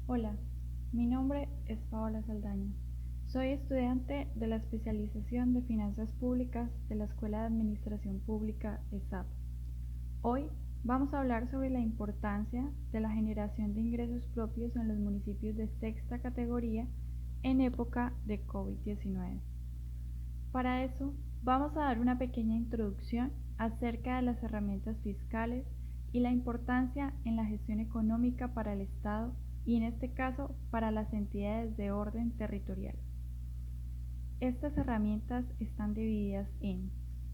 Hola, mi nombre es Paola Saldaña. Soy estudiante de la especialización de Finanzas Públicas de la Escuela de Administración Pública ESAP. Hoy vamos a hablar sobre la importancia de la generación de ingresos propios en los municipios de sexta categoría en época de COVID-19. Para eso, vamos a dar una pequeña introducción acerca de las herramientas fiscales y la importancia en la gestión económica para el Estado y en este caso para las entidades de orden territorial. Estas herramientas están divididas en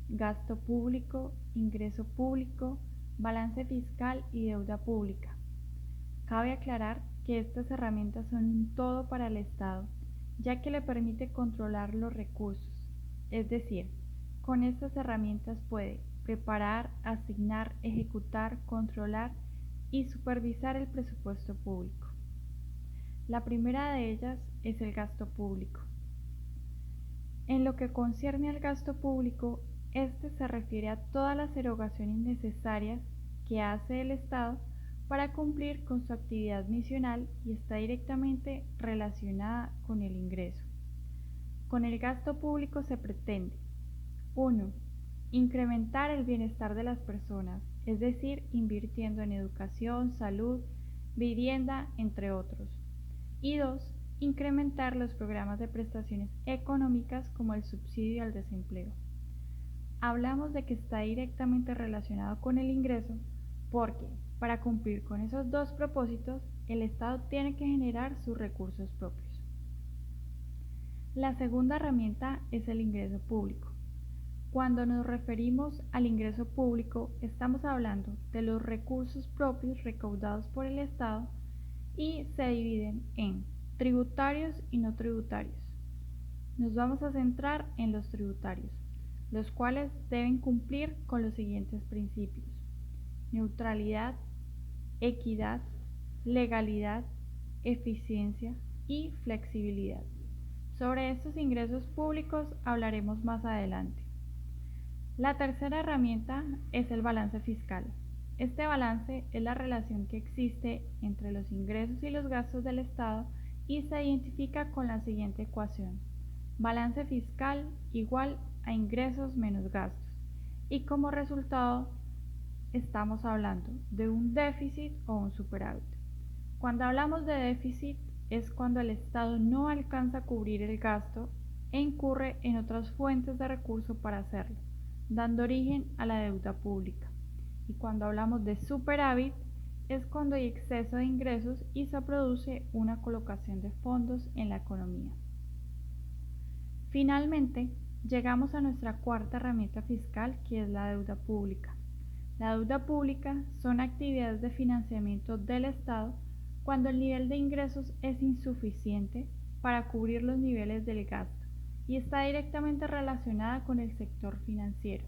gasto público, ingreso público, balance fiscal y deuda pública. Cabe aclarar que estas herramientas son un todo para el Estado, ya que le permite controlar los recursos, es decir, con estas herramientas puede preparar, asignar, ejecutar, controlar y supervisar el presupuesto público. La primera de ellas es el gasto público. En lo que concierne al gasto público, este se refiere a todas las erogaciones necesarias que hace el Estado para cumplir con su actividad misional y está directamente relacionada con el ingreso. Con el gasto público se pretende 1. Incrementar el bienestar de las personas, es decir, invirtiendo en educación, salud, vivienda, entre otros. Y 2. Incrementar los programas de prestaciones económicas como el subsidio al desempleo. Hablamos de que está directamente relacionado con el ingreso porque, para cumplir con esos dos propósitos, el Estado tiene que generar sus recursos propios. La segunda herramienta es el ingreso público. Cuando nos referimos al ingreso público, estamos hablando de los recursos propios recaudados por el Estado y se dividen en tributarios y no tributarios. Nos vamos a centrar en los tributarios, los cuales deben cumplir con los siguientes principios: neutralidad, equidad, legalidad, eficiencia y flexibilidad. Sobre estos ingresos públicos hablaremos más adelante. La tercera herramienta es el balance fiscal. Este balance es la relación que existe entre los ingresos y los gastos del Estado y se identifica con la siguiente ecuación: balance fiscal igual a ingresos menos gastos. Y como resultado estamos hablando de un déficit o un superávit. Cuando hablamos de déficit es cuando el Estado no alcanza a cubrir el gasto e incurre en otras fuentes de recursos para hacerlo, dando origen a la deuda pública. Y cuando hablamos de superávit es cuando hay exceso de ingresos y se produce una colocación de fondos en la economía. Finalmente, llegamos a nuestra cuarta herramienta fiscal, que es la deuda pública. La deuda pública son actividades de financiamiento del Estado cuando el nivel de ingresos es insuficiente para cubrir los niveles del gasto y está directamente relacionada con el sector financiero.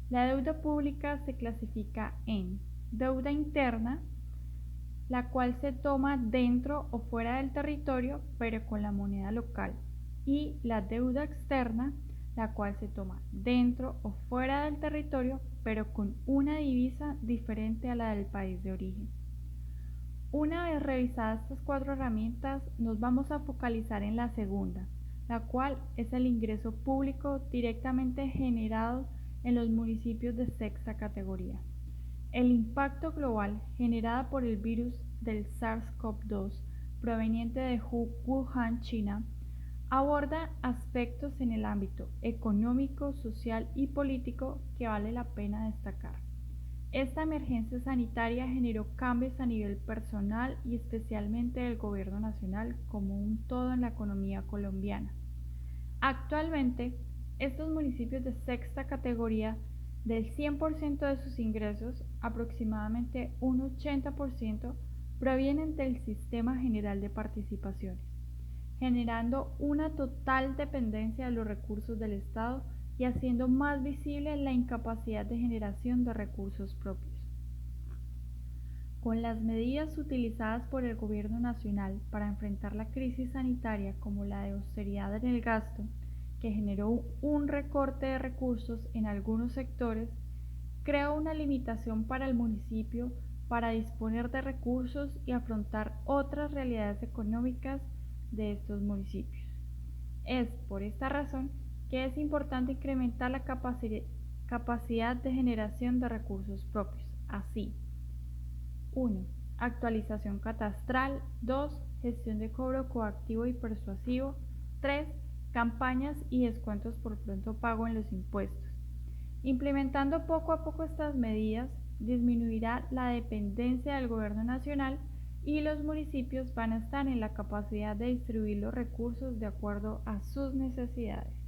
La deuda pública se clasifica en deuda interna, la cual se toma dentro o fuera del territorio pero con la moneda local, y la deuda externa, la cual se toma dentro o fuera del territorio pero con una divisa diferente a la del país de origen. Una vez revisadas estas cuatro herramientas, nos vamos a focalizar en la segunda, la cual es el ingreso público directamente generado en los municipios de sexta categoría. El impacto global generado por el virus del SARS-CoV-2 proveniente de Wuhan, China, aborda aspectos en el ámbito económico, social y político que vale la pena destacar. Esta emergencia sanitaria generó cambios a nivel personal y especialmente del gobierno nacional como un todo en la economía colombiana. Actualmente, estos municipios de sexta categoría, del 100% de sus ingresos, aproximadamente un 80% provienen del Sistema General de Participaciones, generando una total dependencia de los recursos del Estado y haciendo más visible la incapacidad de generación de recursos propios. Con las medidas utilizadas por el Gobierno Nacional para enfrentar la crisis sanitaria, como la de austeridad en el gasto, que generó un recorte de recursos en algunos sectores, creó una limitación para el municipio para disponer de recursos y afrontar otras realidades económicas de estos municipios. Es por esta razón que es importante incrementar la capacidad de generación de recursos propios. Así, 1. Actualización catastral. 2. Gestión de cobro coactivo y persuasivo. 3. Campañas y descuentos por pronto pago en los impuestos. Implementando poco a poco estas medidas, disminuirá la dependencia del gobierno nacional y los municipios van a estar en la capacidad de distribuir los recursos de acuerdo a sus necesidades.